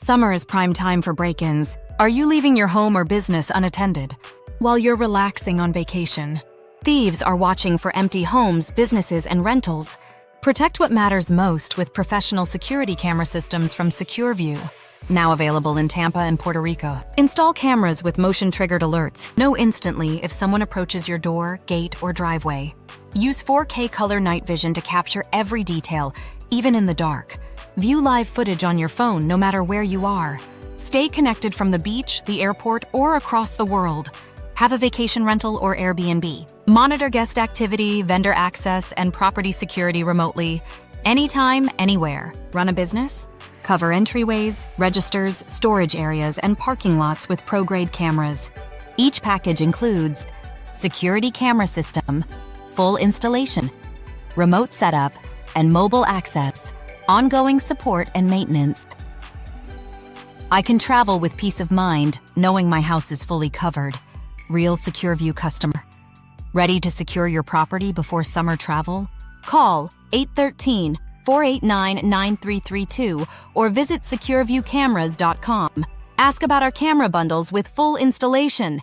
Summer is prime time for break-ins. Are you leaving your home or business unattended while you're relaxing on vacation? Thieves are watching for empty homes, businesses, and rentals. Protect what matters most with professional security camera systems from SecureView. Now available in Tampa and Puerto Rico. Install cameras with motion-triggered alerts. Know instantly if someone approaches your door, gate, or driveway. Use 4K color night vision to capture every detail, even in the dark. View live footage on your phone no matter where you are. Stay connected from the beach, the airport, or across the world. Have a vacation rental or Airbnb. Monitor guest activity, vendor access, and property security remotely. Anytime, anywhere. Run a business? Cover entryways, registers, storage areas, and parking lots with pro-grade cameras. Each package includes security camera system, full installation, remote setup, and mobile access, ongoing support and maintenance. I can travel with peace of mind knowing my house is fully covered. Real SecureView customer. Ready to secure your property before summer travel? Call 813-489-9332 or visit secureviewcameras.com. Ask about our camera bundles with full installation.